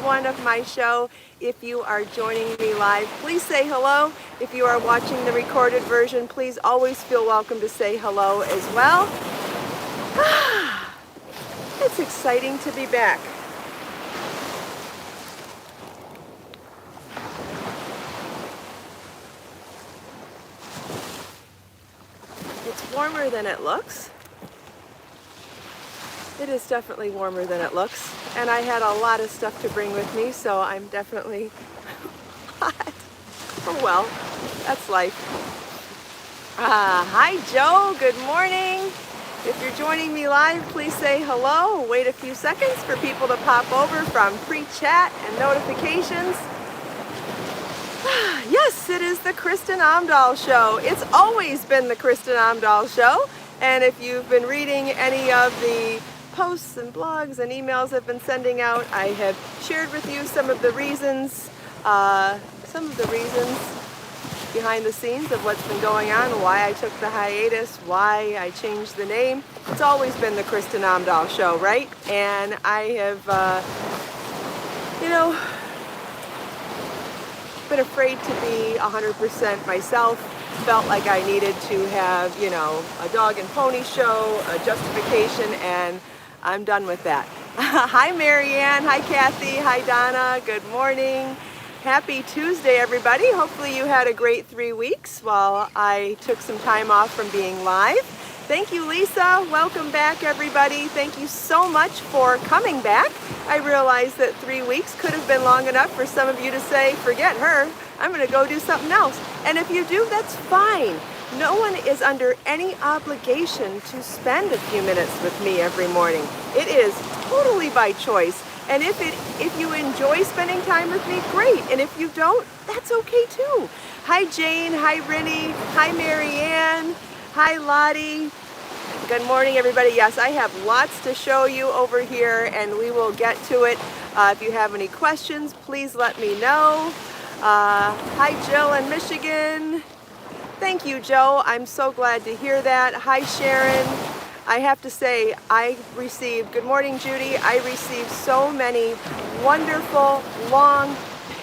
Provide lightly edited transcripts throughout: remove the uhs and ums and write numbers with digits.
one of my show. If you are joining me live, please say hello. If you are watching the recorded version, please always feel welcome to say hello as well. It's exciting to be back. It's warmer than it looks. It is definitely warmer than it looks, and I had a lot of stuff to bring with me, so I'm definitely hot. Oh well, that's life. Hi Joe, good morning. If you're joining me live, please say hello. Wait a few seconds for people to pop over from pre-chat and notifications. Yes, it is the Kristin Omdahl Show. It's always been the Kristin Omdahl Show, and if you've been reading any of the posts and blogs and emails I've been sending out, I have shared with you some of the reasons behind the scenes of what's been going on, why I took the hiatus, why I changed the name. It's always been the Kristin Omdahl Show, right? And I have, been afraid to be 100% myself. Felt like I needed to have, a dog and pony show, a justification, and I'm done with that. Hi Marianne, hi Kathy, hi Donna, good morning. Happy Tuesday everybody. Hopefully you had a great 3 weeks while I took some time off from being live. Thank you Lisa, welcome back everybody. Thank you so much for coming back. I realize that 3 weeks could have been long enough for some of you to say, forget her, I'm gonna go do something else. And if you do, that's fine. No one is under any obligation to spend a few minutes with me every morning. It is totally by choice. And if you enjoy spending time with me, great. And if you don't, that's okay too. Hi Jane, hi Rennie, hi Marianne, hi Lottie. Good morning everybody. Yes, I have lots to show you over here and we will get to it. If you have any questions, please let me know. Hi Jill in Michigan. Thank you, Joe. I'm so glad to hear that. Hi, Sharon. I have to say, good morning, Judy. I received so many wonderful, long,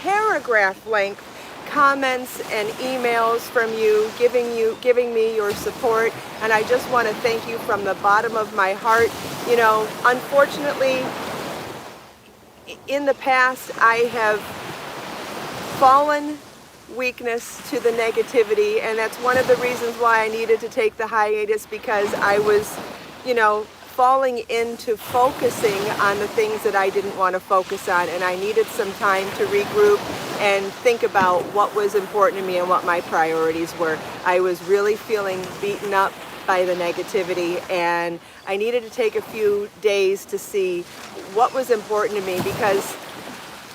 paragraph-length comments and emails from you, giving me your support. And I just want to thank you from the bottom of my heart. Unfortunately, in the past, I have fallen weakness to the negativity, and that's one of the reasons why I needed to take the hiatus, because I was, falling into focusing on the things that I didn't want to focus on, and I needed some time to regroup and think about what was important to me and what my priorities were. I was really feeling beaten up by the negativity, and I needed to take a few days to see what was important to me, because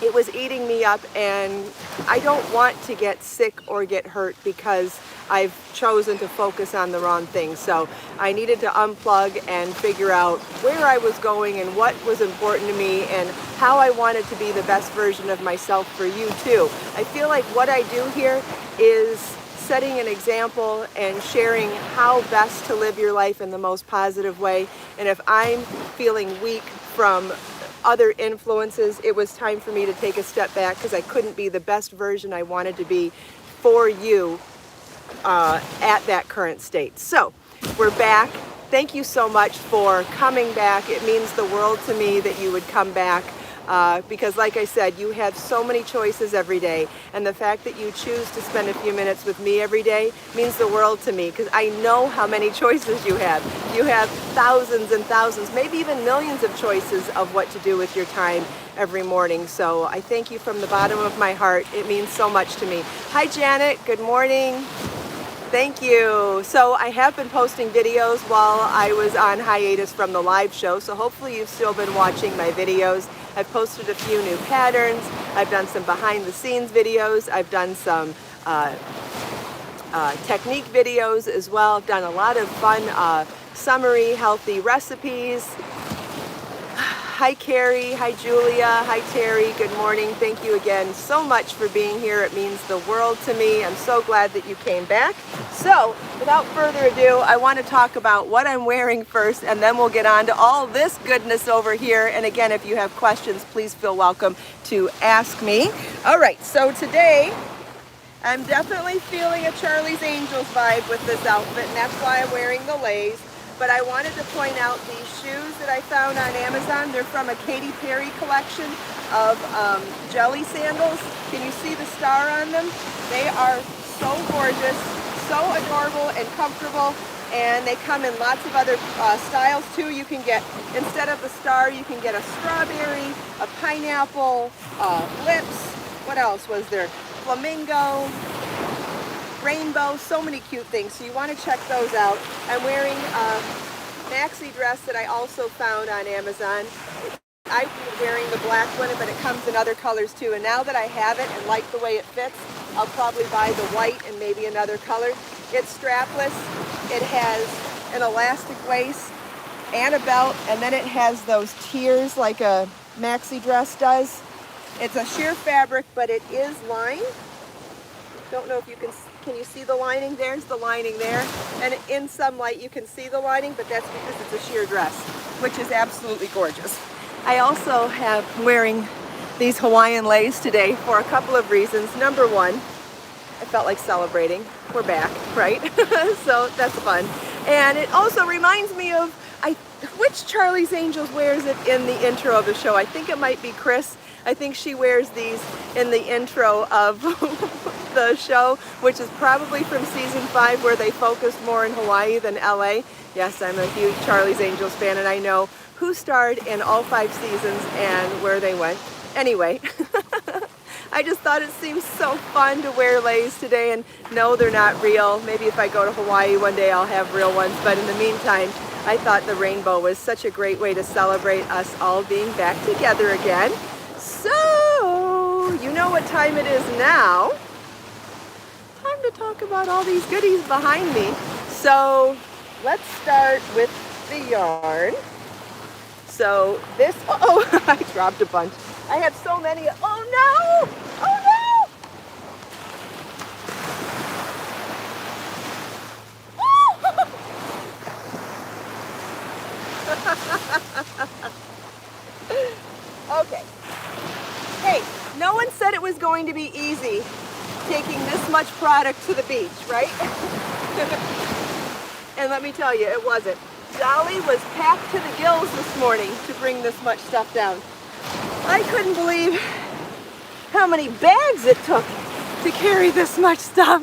it was eating me up, and I don't want to get sick or get hurt because I've chosen to focus on the wrong things. So I needed to unplug and figure out where I was going and what was important to me and how I wanted to be the best version of myself for you too. I feel like what I do here is setting an example and sharing how best to live your life in the most positive way. And if I'm feeling weak from other influences, it was time for me to take a step back because I couldn't be the best version I wanted to be for you at that current state. So we're back. Thank you so much for coming back. It means the world to me that you would come back because like I said, you have so many choices every day, and the fact that you choose to spend a few minutes with me every day means the world to me, because I know how many choices you have. You have thousands and thousands, maybe even millions of choices of what to do with your time every morning. So I thank you from the bottom of my heart. It means so much to me. Hi Janet, good morning. Thank you. So I have been posting videos while I was on hiatus from the live show, so hopefully you've still been watching my videos. I've posted a few new patterns. I've done some behind the scenes videos. I've done some technique videos as well. I've done a lot of fun, summery, healthy recipes. Hi Carrie, hi Julia, hi Terry, good morning. Thank you again so much for being here. It means the world to me. I'm so glad that you came back. So without further ado, I want to talk about what I'm wearing first, and then we'll get on to all this goodness over here. And again, if you have questions, please feel welcome to ask me. All right, so today I'm definitely feeling a Charlie's Angels vibe with this outfit, and that's why I'm wearing the lace. But I wanted to point out these shoes that I found on Amazon. They're from a Katy Perry collection of jelly sandals. Can you see the star on them? They are so gorgeous, so adorable and comfortable, and they come in lots of other styles too. You can get, instead of the star, you can get a strawberry, a pineapple, lips, what else was there? Flamingo, rainbow, so many cute things. So you want to check those out. I'm wearing a maxi dress that I also found on Amazon. I'm wearing the black one, but it comes in other colors too. And now that I have it and like the way it fits, I'll probably buy the white and maybe another color. It's strapless. It has an elastic waist and a belt, and then it has those tiers like a maxi dress does. It's a sheer fabric, but it is lined. Don't know if you can you see the lining? There's the lining there. And in some light you can see the lining, but that's because it's a sheer dress, which is absolutely gorgeous. I also have wearing these Hawaiian leis today for a couple of reasons. Number one, I felt like celebrating. We're back, right? So that's fun. And it also reminds me of, which Charlie's Angels wears it in the intro of the show? I think it might be Chris. I think she wears these in the intro of the show, which is probably from season 5, where they focused more in Hawaii than LA. Yes, I'm a huge Charlie's Angels fan, and I know who starred in all 5 seasons and where they went. Anyway, I just thought it seems so fun to wear leis today, and no, they're not real. Maybe if I go to Hawaii one day, I'll have real ones, but in the meantime, I thought the rainbow was such a great way to celebrate us all being back together again. So, you know what time it is now. Time to talk about all these goodies behind me. So, let's start with the yarn. So, this, oh, I dropped a bunch. I have so many, oh no! Oh no! Okay. Hey, no one said it was going to be easy taking this much product to the beach, right? And let me tell you, it wasn't. Dolly was packed to the gills this morning to bring this much stuff down. I couldn't believe how many bags it took to carry this much stuff.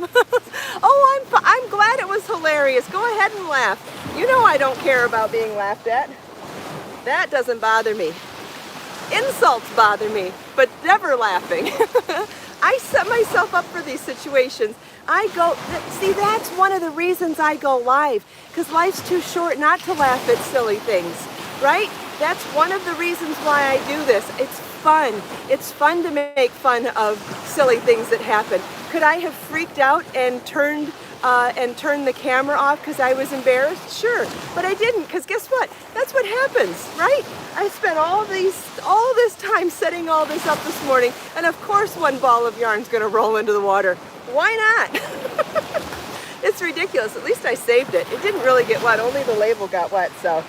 Oh, I'm glad it was hilarious. Go ahead and laugh. You know I don't care about being laughed at. That doesn't bother me. Insults bother me, but never laughing. I set myself up for these situations. See, that's one of the reasons I go live, because life's too short not to laugh at silly things, right? That's one of the reasons why I do this. It's fun. It's fun to make fun of silly things that happen. Could I have freaked out and turned the camera off because I was embarrassed? Sure, but I didn't, because guess what? That's what happens, right? I spent all this time setting all this up this morning, and of course one ball of yarn's gonna roll into the water. Why not? It's ridiculous. At least I saved it. It didn't really get wet, only the label got wet, so.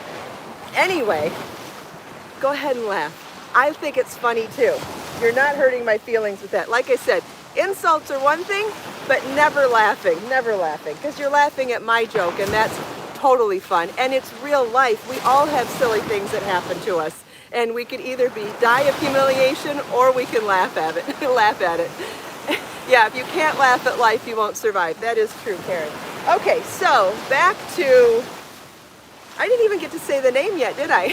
Anyway, go ahead and laugh. I think it's funny too. You're not hurting my feelings with that. Like I said, insults are one thing, but never laughing, because you're laughing at my joke, and that's totally fun. And it's real life. We all have silly things that happen to us, and we could either die of humiliation or we can laugh at it. Yeah, if you can't laugh at life, you won't survive. That is true, Karen. Okay, so back to, I didn't even get to say the name yet, did I?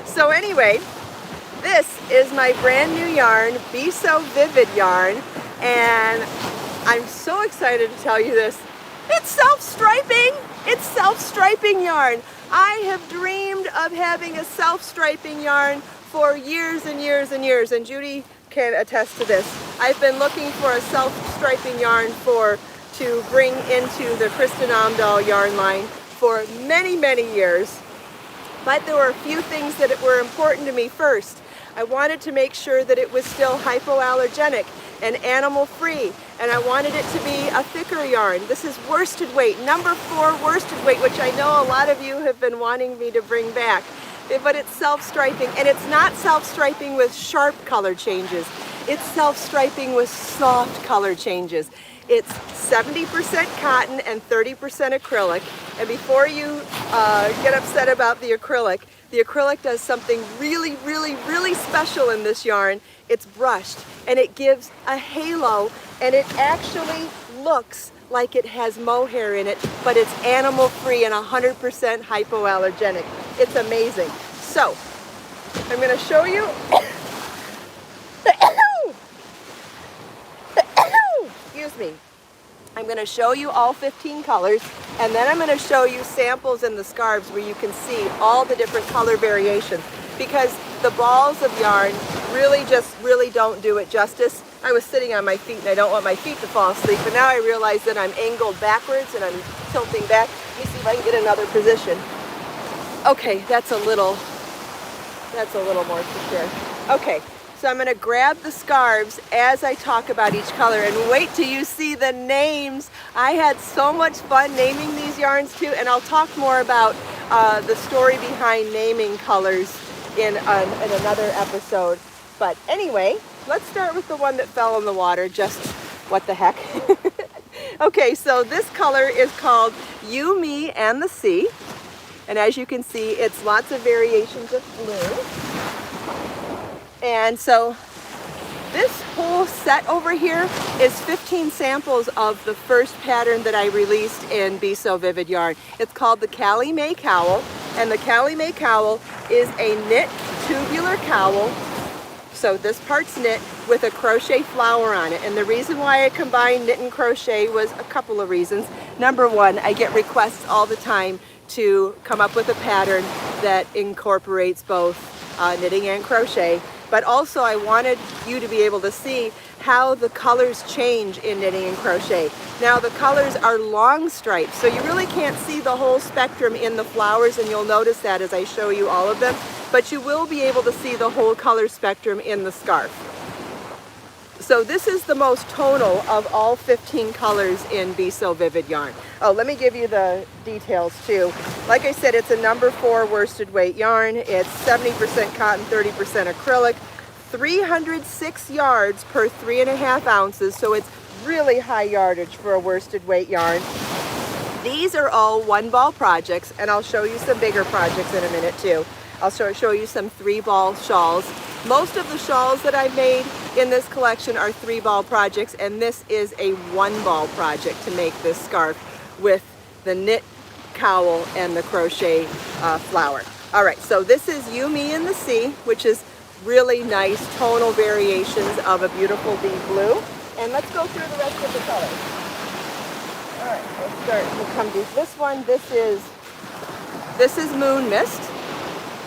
So anyway, this is my brand new yarn, Be So Vivid yarn, and I'm so excited to tell you this. It's self-striping! It's self-striping yarn. I have dreamed of having a self-striping yarn for years and years and years, and Judy can attest to this. I've been looking for a self-striping yarn to bring into the Kristin Omdahl yarn line for many, many years. But there were a few things that were important to me first. I wanted to make sure that it was still hypoallergenic and animal-free, and I wanted it to be a thicker yarn. This is worsted weight, number 4 worsted weight, which I know a lot of you have been wanting me to bring back. But it's self-striping, and it's not self-striping with sharp color changes. It's self-striping with soft color changes. It's 70% cotton and 30% acrylic. And before you get upset about the acrylic does something really, really, really special in this yarn. It's brushed, and it gives a halo, and it actually looks like it has mohair in it, but it's animal-free and 100% hypoallergenic. It's amazing. So, I'm going to show you. Excuse me. I'm going to show you all 15 colors, and then I'm going to show you samples in the scarves where you can see all the different color variations, because the balls of yarn really don't do it justice. I was sitting on my feet and I don't want my feet to fall asleep, but now I realize that I'm angled backwards and I'm tilting back. Let me see if I can get another position. Okay, that's a little more secure. Okay, so I'm going to grab the scarves as I talk about each color, and wait till you see the names. I had so much fun naming these yarns too, and I'll talk more about the story behind naming colors in another episode. But anyway, let's start with the one that fell in the water. Just what the heck. Okay, so this color is called You, Me, and the Sea. And as you can see, it's lots of variations of blue. And so this whole set over here is 15 samples of the first pattern that I released in Be So Vivid yarn. It's called the Callie Mae Cowl, and the Callie Mae Cowl is a knit tubular cowl. So this part's knit with a crochet flower on it. And the reason why I combined knit and crochet was a couple of reasons. Number one, I get requests all the time to come up with a pattern that incorporates both knitting and crochet. But also I wanted you to be able to see how the colors change in knitting and crochet. Now the colors are long stripes, so you really can't see the whole spectrum in the flowers, and you'll notice that as I show you all of them, but you will be able to see the whole color spectrum in the scarf. So this is the most tonal of all 15 colors in Be So Vivid yarn. Oh, let me give you the details too. Like I said, it's a number 4 worsted weight yarn. It's 70% cotton, 30% acrylic, 306 yards per 3.5 ounces. So it's really high yardage for a worsted weight yarn. These are all 1-ball projects, and I'll show you some bigger projects in a minute too. I'll show you some 3-ball shawls. Most of the shawls that I've made in this collection are 3-ball projects, and this is a 1-ball project to make this scarf with the knit cowl and the crochet flower. All right, so this is You, Me, and the Sea, which is really nice tonal variations of a beautiful deep blue. And let's go through the rest of the colors. All right, let's start. We'll come to this one. This is Moon Mist.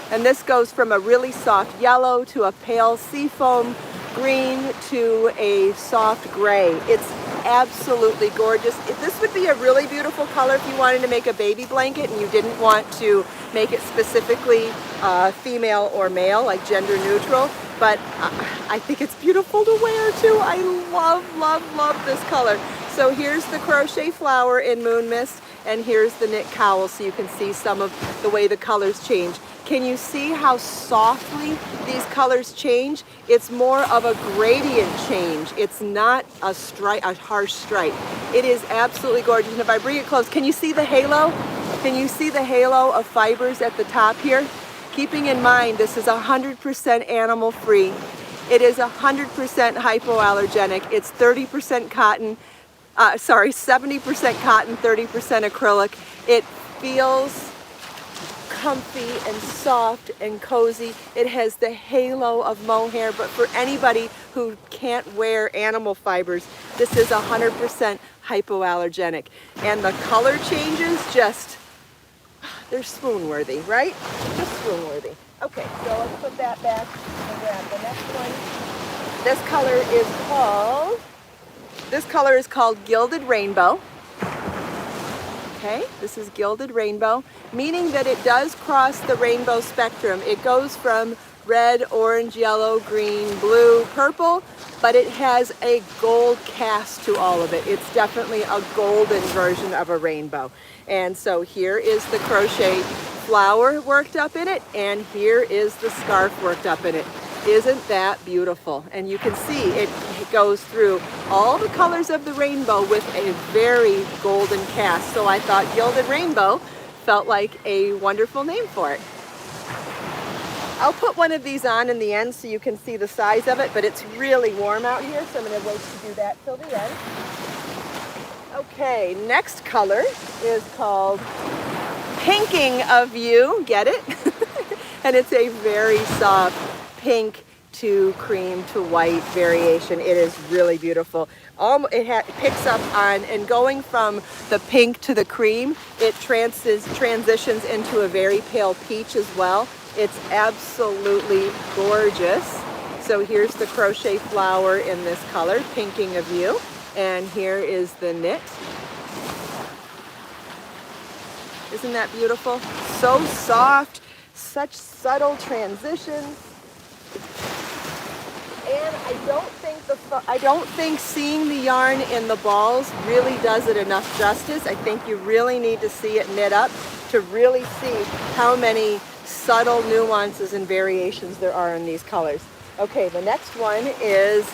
And this goes from a really soft yellow to a pale seafoam green to a soft gray. It's absolutely gorgeous. This would be a really beautiful color if you wanted to make a baby blanket and you didn't want to make it specifically female or male, like gender neutral. But I think it's beautiful to wear too. I love this color. So here's the crochet flower in Moon Mist, and here's the knit cowl, so you can see some of the way the colors change. Can you see how softly these colors change? It's more of a gradient change. It's not a harsh stripe. It is absolutely gorgeous. And if I bring it close, can you see the halo? Can you see the halo of fibers at the top here? Keeping in mind, this is 100% animal free. It is 100% hypoallergenic. It's 30% cotton, 70% cotton, 30% acrylic. It feels comfy and soft and cozy. It has the halo of mohair, but for anybody who can't wear animal fibers, this is 100% hypoallergenic. And the color changes they're swoon-worthy, right? Just swoon-worthy. Okay, so let's put that back and grab the next one. This color is called Gilded Rainbow. Okay, this is gilded rainbow, meaning that it does cross the rainbow spectrum. It goes from red, orange, yellow, green, blue, purple, but it has a gold cast to all of it. It's definitely a golden version of a rainbow. And so here is the crochet flower worked up in it, and here is the scarf worked up in it. Isn't that beautiful? And you can see it goes through all the colors of the rainbow with a very golden cast. So I thought gilded rainbow felt like a wonderful name for it. I'll put one of these on in the end so you can see the size of it, but it's really warm out here, so I'm going to wait to do that till the end. Okay, next color is called Pinking of You. Get it? And it's a very soft pink to cream to white variation. It is really beautiful. It picks up on, and going from the pink to the cream, it transitions into a very pale peach as well. It's absolutely gorgeous. So here's the crochet flower in this color, Pinking of You. And here is the knit. Isn't that beautiful? So soft, such subtle transitions. And I don't think seeing the yarn in the balls really does it enough justice. I think you really need to see it knit up to really see how many subtle nuances and variations there are in these colors. Okay, the next one is,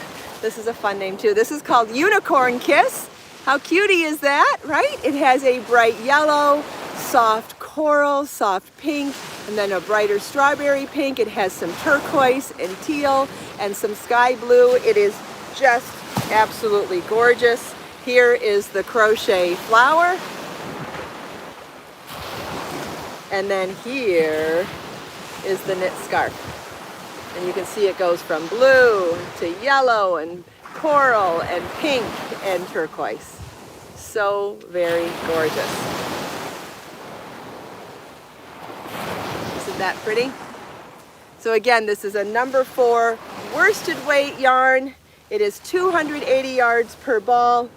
this is a fun name too. This is called Unicorn Kiss. How cutie is that, right? It has a bright yellow, soft coral, soft pink, and then a brighter strawberry pink. It has some turquoise and teal and some sky blue. It is just absolutely gorgeous. Here is the crochet flower. And then here is the knit scarf. And you can see it goes from blue to yellow and coral and pink and turquoise. So very gorgeous. Isn't that pretty? So again, this is a number 4 worsted weight yarn. It is 280 yards per ball,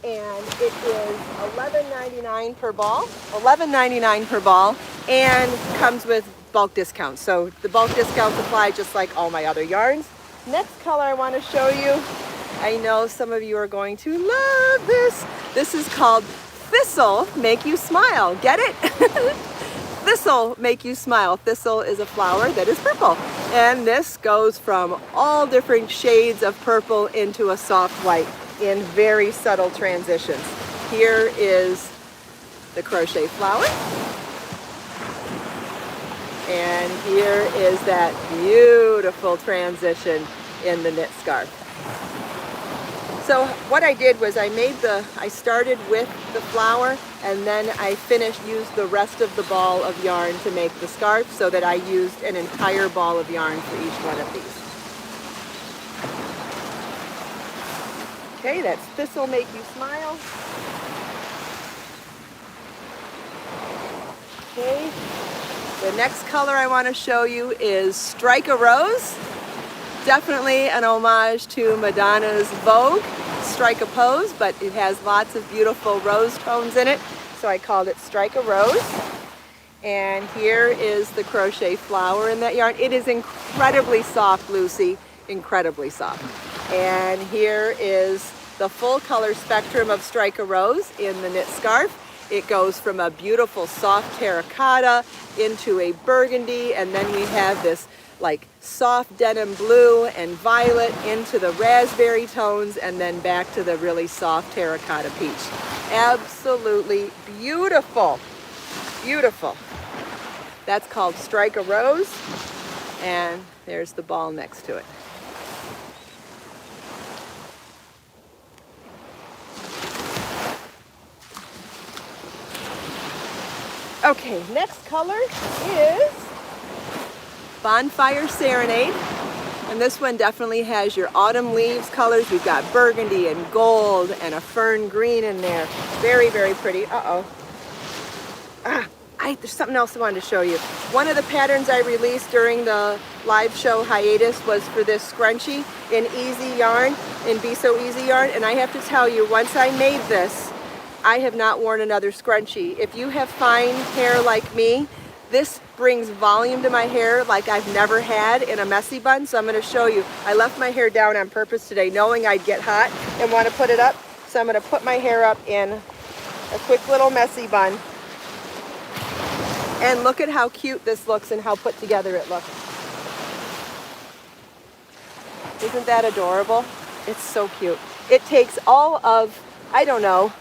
and it is $11.99 per ball. $11.99 per ball, and comes with bulk discounts. So the bulk discounts apply just like all my other yarns. Next color I want to show you. I know some of you are going to love this. This is called Thistle Make You Smile. Get it? Thistle Make You Smile. Thistle is a flower that is purple. And this goes from all different shades of purple into a soft white in very subtle transitions. Here is the crochet flower. And here is that beautiful transition in the knit scarf. So what I did was I started with the flower, and then I used the rest of the ball of yarn to make the scarf, so that I used an entire ball of yarn for each one of these. Okay, that's Thistle Make You Smile. Okay, the next color I want to show you is Strike a Rose. Definitely an homage to Madonna's Vogue, Strike a Pose, but it has lots of beautiful rose tones in it, so I called it Strike a Rose. And here is the crochet flower in that yarn. It is incredibly soft, Lucy, incredibly soft. And here is the full color spectrum of Strike a Rose in the knit scarf. It goes from a beautiful soft terracotta into a burgundy, and then we have this like soft denim blue and violet into the raspberry tones, and then back to the really soft terracotta peach. Absolutely beautiful, beautiful. That's called Strike a Rose, and there's the ball next to it. Okay, next color is Bonfire Serenade, and this one definitely has your autumn leaves colors. We've got burgundy and gold and a fern green in there. Very, very pretty. There's something else I wanted to show you. One of the patterns I released during the live show hiatus was for this scrunchie in Easy Yarn, in Be So Easy Yarn, and I have to tell you, once I made this I have not worn another scrunchie. If you have fine hair like me, this brings volume to my hair like I've never had in a messy bun. So I'm going to show you. I left my hair down on purpose today knowing I'd get hot and want to put it up. So I'm going to put my hair up in a quick little messy bun. And look at how cute this looks and how put together it looks. Isn't that adorable? It's so cute. It takes all of, I don't know,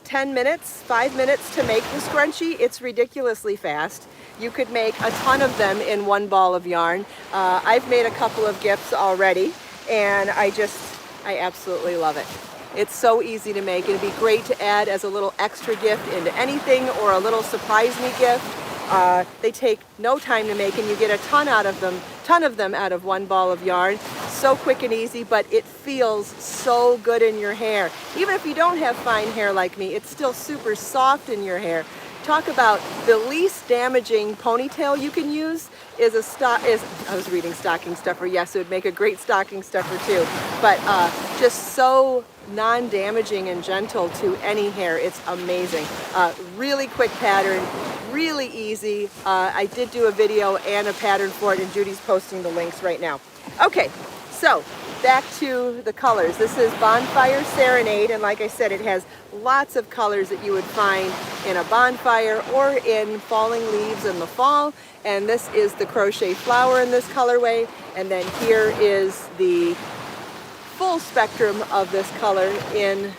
10 minutes, 5 minutes to make the scrunchie. It's ridiculously fast. You could make a ton of them in one ball of yarn. I've made a couple of gifts already, and I absolutely love it. It's so easy to make. It'd be great to add as a little extra gift into anything or a little surprise me gift. They take no time to make, and you get a ton of them out of one ball of yarn. So quick and easy, but it feels so good in your hair. Even if you don't have fine hair like me, it's still super soft in your hair. Talk about the least damaging ponytail you can use I was reading stocking stuffer. Yes, it would make a great stocking stuffer too. But just so non-damaging and gentle to any hair. It's amazing. Really quick pattern, really easy. I did do a video and a pattern for it, and Judy's posting the links right now. Okay, so back to the colors. This is Bonfire Serenade, and like I said, it has lots of colors that you would find in a bonfire or in falling leaves in the fall. And this is the crochet flower in this colorway. And then here is the full spectrum of this color in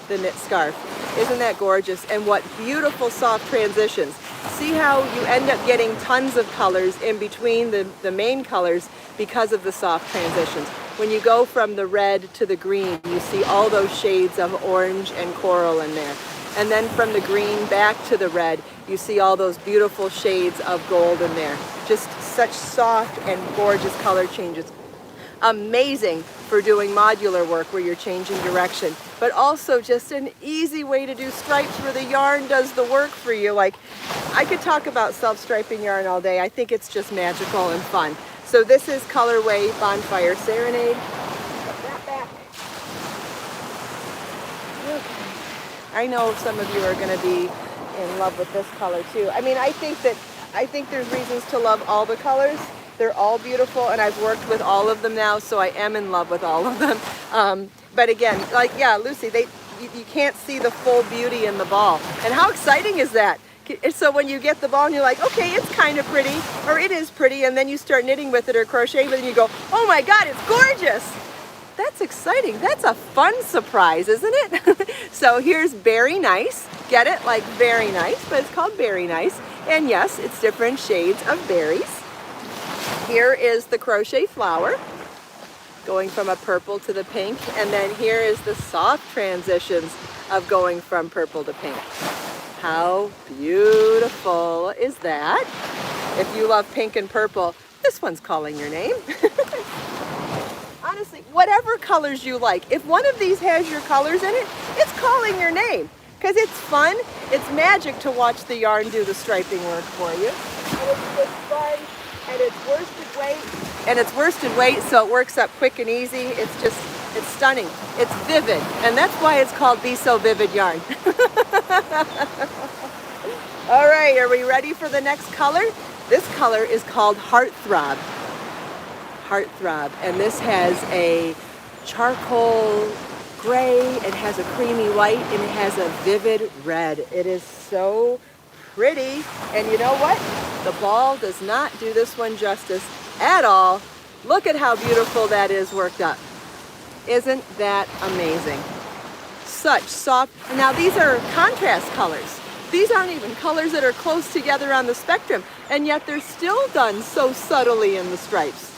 the knit scarf. Isn't that gorgeous? And what beautiful soft transitions. See how you end up getting tons of colors in between the main colors because of the soft transitions. When you go from the red to the green, you see all those shades of orange and coral in there. And then from the green back to the red, you see all those beautiful shades of gold in there. Just such soft and gorgeous color changes. Amazing for doing modular work where you're changing direction, but also just an easy way to do stripes where the yarn does the work for you. Like, I could talk about self-striping yarn all day. I think it's just magical and fun. So this is Colorway Bonfire Serenade. Put that back. Okay. I know some of you are going to be in love with this color too. I mean, I think there's reasons to love all the colors. They're all beautiful, and I've worked with all of them now, so I am in love with all of them. But again, like, yeah, Lucy, you can't see the full beauty in the ball. And how exciting is that? So when you get the ball and you're like, okay, it's kind of pretty, or it is pretty, and then you start knitting with it or crocheting with it, and you go, oh my God, it's gorgeous. That's exciting. That's a fun surprise, isn't it? So here's Berry Nice. Get it? Like very nice, but it's called Berry Nice. And yes, it's different shades of berries. Here is the crochet flower, going from a purple to the pink. And then here is the soft transitions of going from purple to pink. How beautiful is that? If you love pink and purple, this one's calling your name. Honestly, whatever colors you like, if one of these has your colors in it, it's calling your name. Because it's fun, it's magic to watch the yarn do the striping work for you. And it's just fun, and it's worsted weight. And it's worsted weight, so it works up quick and easy. It's stunning. It's vivid, and that's why it's called Be So Vivid Yarn. All right, are we ready for the next color? This color is called Heartthrob. Heartthrob, and this has a charcoal gray, it has a creamy white, and it has a vivid red. It is so pretty, and you know what? The ball does not do this one justice at all. Look at how beautiful that is worked up. Isn't that amazing? Such soft, now these are contrast colors. These aren't even colors that are close together on the spectrum, and yet they're still done so subtly in the stripes.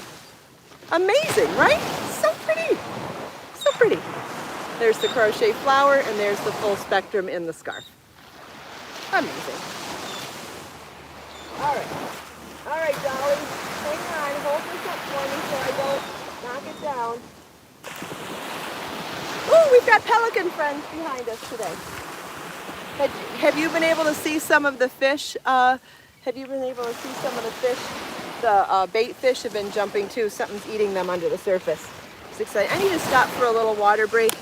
Amazing, right? So pretty, so pretty. There's the crochet flower, and there's the full spectrum in the scarf. Amazing. All right, Dolly, hang on, hold this up for me so I don't knock it down. Oh, we've got pelican friends behind us today. Have you been able to see some of the fish? Have you been able to see some of the fish? The bait fish have been jumping too. Something's eating them under the surface. It's exciting. I need to stop for a little water break.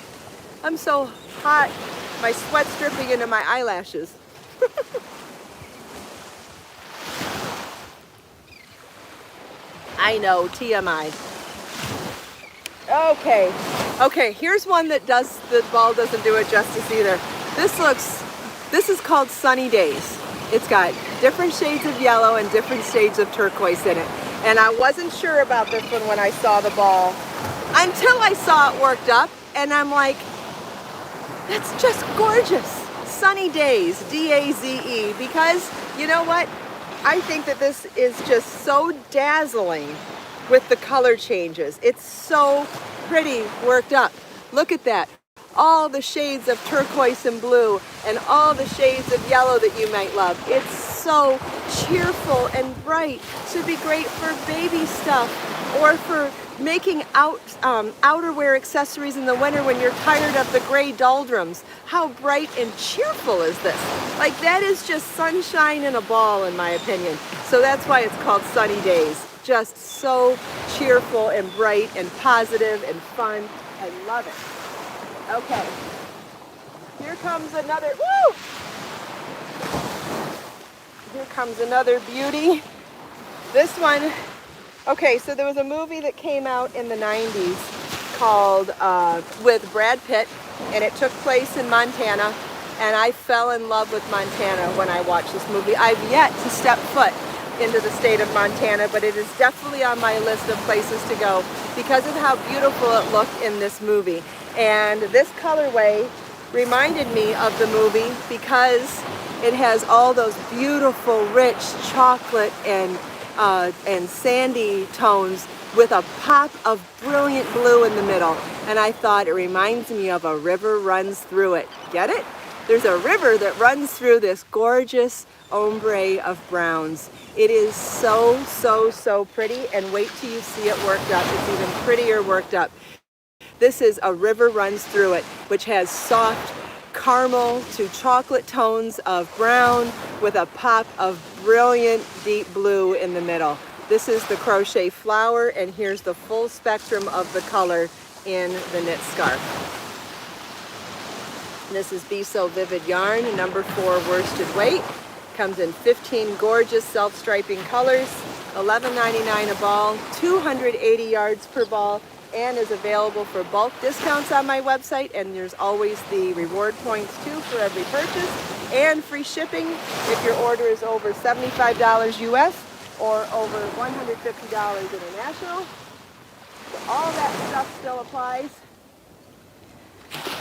I'm so hot My sweat's dripping into my eyelashes. I know, TMI. Okay, here's one that the ball doesn't do it justice either. This is called Sunny Days. It's got different shades of yellow and different shades of turquoise in it. And I wasn't sure about this one when I saw the ball until I saw it worked up, and I'm like, that's just gorgeous. Sunny Days, D-A-Z-E, because you know what? I think that this is just so dazzling with the color changes. It's so pretty worked up. Look at that. All the shades of turquoise and blue and all the shades of yellow that you might love. It's so cheerful and bright. Should be great for baby stuff or for making outerwear accessories in the winter when you're tired of the gray doldrums. How bright and cheerful is this? Like, that is just sunshine in a ball, in my opinion. So that's why it's called Sunny Days. Just so cheerful and bright and positive and fun. I love it. Okay, here comes another, woo! Here comes another beauty. This one, okay, so there was a movie that came out in the 90s called, with Brad Pitt, and it took place in Montana, and I fell in love with Montana when I watched this movie. I've yet to step foot into the state of Montana, but it is definitely on my list of places to go because of how beautiful it looked in this movie. And this colorway reminded me of the movie because it has all those beautiful, rich chocolate and sandy tones with a pop of brilliant blue in the middle. And I thought it reminds me of a river runs through it. Get it? There's a river that runs through this gorgeous ombre of browns. It is so, so, so pretty, and wait till you see it worked up. It's even prettier worked up. This is A River Runs Through It, which has soft caramel to chocolate tones of brown with a pop of brilliant deep blue in the middle. This is the crochet flower, and here's the full spectrum of the color in the knit scarf. This is Be So Vivid yarn, number 4 worsted weight. Comes in 15 gorgeous self-striping colors, $11.99 a ball, 280 yards per ball, and is available for bulk discounts on my website, and there's always the reward points too for every purchase, and free shipping if your order is over $75 US or over $150 international. So all that stuff still applies.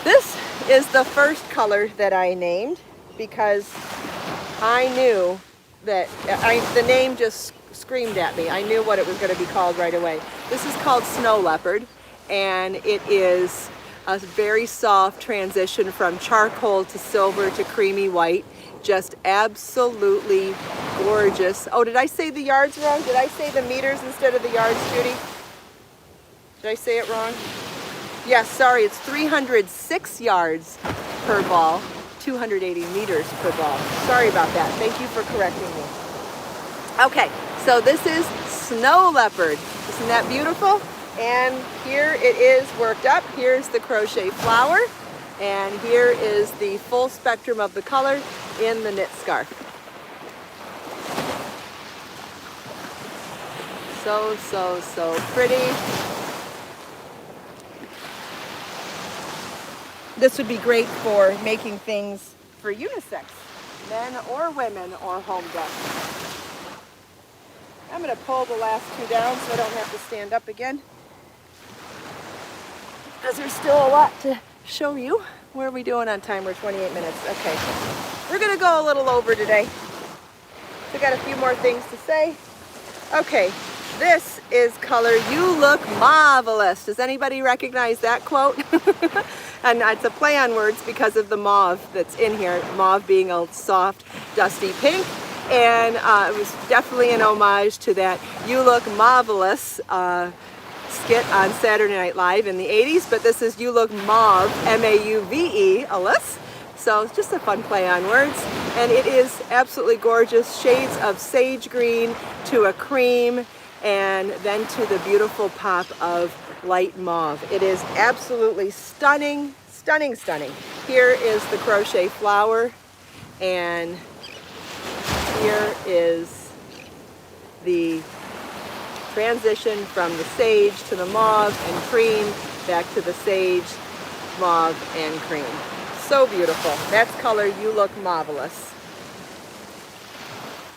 This is the first color that I named because I knew that the name just screamed at me. I knew what it was going to be called right away. This is called Snow Leopard, and it is a very soft transition from charcoal to silver to creamy white. Just absolutely gorgeous. Oh, did I say the yards wrong? Did I say the meters instead of the yards, Judy? Did I say it wrong? Yes, sorry, it's 306 yards per ball, 280 meters per ball. Sorry about that. Thank you for correcting me. Okay, so this is Snow Leopard. Isn't that beautiful? And here it is worked up. Here's the crochet flower, and here is the full spectrum of the color in the knit scarf. So, so, so pretty. This would be great for making things for unisex, men or women or home decor. I'm going to pull the last two down so I don't have to stand up again, because there's still a lot to show you. What are we doing on time? We're 28 minutes. Okay. We're going to go a little over today. We got a few more things to say. Okay. This is color You Look Marvelous. Does anybody recognize that quote? And it's a play on words because of the mauve that's in here. Mauve being a soft, dusty pink. And it was definitely an homage to that You Look Marvelous skit on Saturday Night Live in the 80s. But this is You Look Mauve, M-A-U-V-E, Alice. So it's just a fun play on words. And it is absolutely gorgeous. Shades of sage green to a cream, and then to the beautiful pop of light mauve. It is absolutely stunning, stunning, stunning. Here is the crochet flower, and here is the transition from the sage to the mauve and cream, back to the sage, mauve, and cream. So beautiful. That's color You Look Marvelous.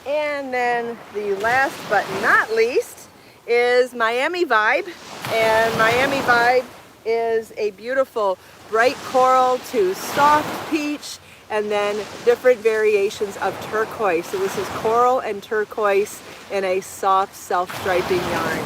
And then the last but not least is Miami Vibe. And Miami Vibe is a beautiful bright coral to soft peach, and then different variations of turquoise. So this is coral and turquoise in a soft self-striping yarn.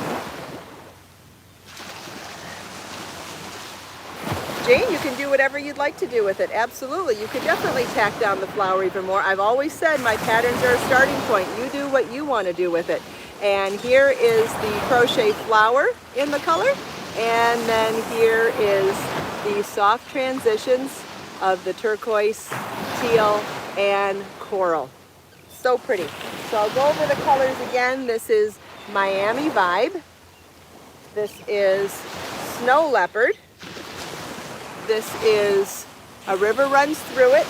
Jane, you can do whatever you'd like to do with it. Absolutely. You could definitely tack down the flower even more. I've always said my patterns are a starting point. You do what you want to do with it. And here is the crochet flower in the color. And then here is the soft transitions of the turquoise, teal, and coral. So pretty. So I'll go over the colors again. This is Miami Vibe. This is Snow Leopard. This is A River Runs Through It.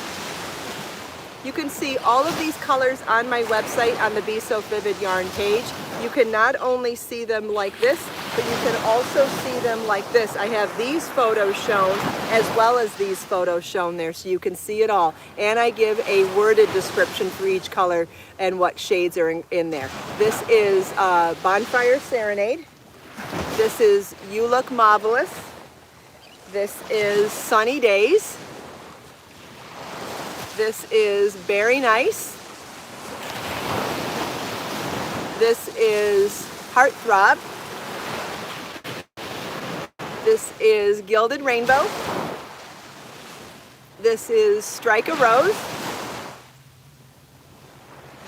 You can see all of these colors on my website on the Be So Vivid yarn page. You can not only see them like this, but you can also see them like this. I have these photos shown as well as these photos shown there, so you can see it all. And I give a worded description for each color and what shades are in there. This is Bonfire Serenade. This is You Look Marvelous. This is Sunny Days. This is Berry Nice. This is Heartthrob. This is Gilded Rainbow. This is Strike a Rose.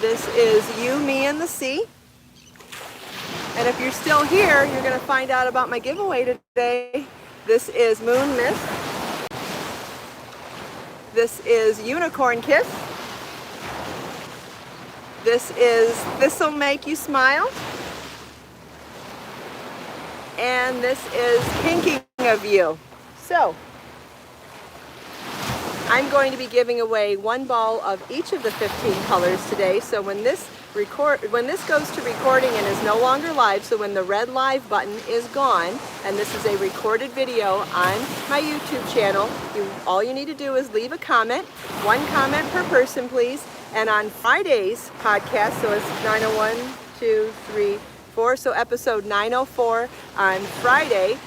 This is You, Me, and the Sea. And if you're still here, you're going to find out about my giveaway today. This is Moon Mist. This is Unicorn Kiss. This is This'll Make You Smile. And this is Thinking of You. So, I'm going to be giving away one ball of each of the 15 colors today. So when this goes to recording and is no longer live, so when the red live button is gone, and this is a recorded video on my YouTube channel, all you need to do is leave a comment, one comment per person, please. And on Friday's podcast, so it's 901, 2, 3, 4, so episode 904 on Friday,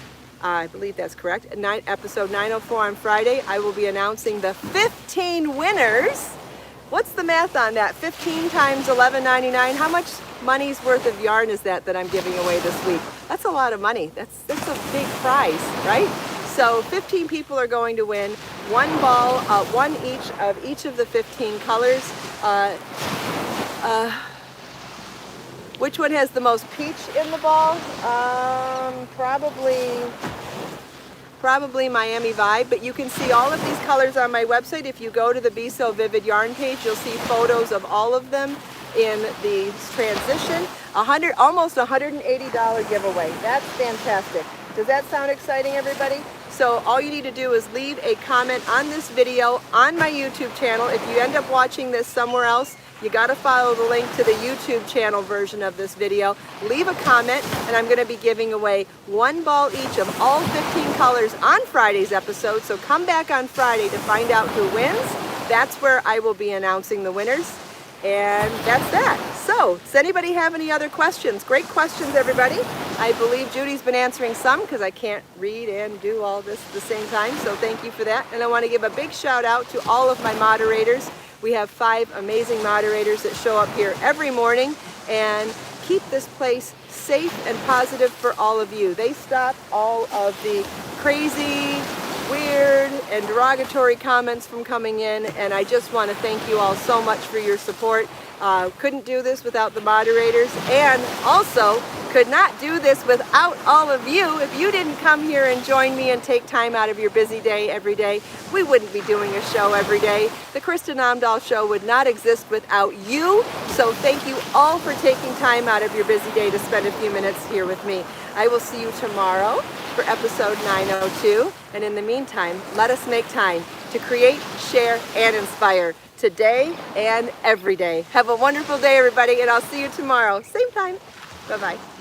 I believe that's correct, episode 904 on Friday, I will be announcing the 15 winners. What's the math on that? 15 times $11.99. How much money's worth of yarn is that I'm giving away this week? That's a lot of money. That's a big prize, right? So 15 people are going to win one ball, one each of the 15 colors. Which one has the most peach in the ball? Probably Miami Vibe, but you can see all of these colors on my website. If you go to the Be So Vivid yarn page, you'll see photos of all of them in the transition. Almost $180 giveaway. That's fantastic. Does that sound exciting, everybody? So all you need to do is leave a comment on this video on my YouTube channel. If you end up watching this somewhere else, you got to follow the link to the YouTube channel version of this video. Leave a comment, and I'm going to be giving away one ball each of all 15 colors on Friday's episode. So come back on Friday to find out who wins. That's where I will be announcing the winners. And that's that. So, does anybody have any other questions? Great questions, everybody. I believe Judy's been answering some because I can't read and do all this at the same time. So thank you for that. And I want to give a big shout out to all of my moderators. We have 5 amazing moderators that show up here every morning and keep this place safe and positive for all of you. They stop all of the crazy, weird, and derogatory comments from coming in, and I just want to thank you all so much for your support. Couldn't do this without the moderators, and also Could not do this without all of you. If you didn't come here and join me and take time out of your busy day every day, we wouldn't be doing a show every day. The Kristin Omdahl Show would not exist without you. So thank you all for taking time out of your busy day to spend a few minutes here with me. I will see you tomorrow for episode 902. And in the meantime, let us make time to create, share, and inspire today and every day. Have a wonderful day, everybody, and I'll see you tomorrow. Same time. Bye-bye.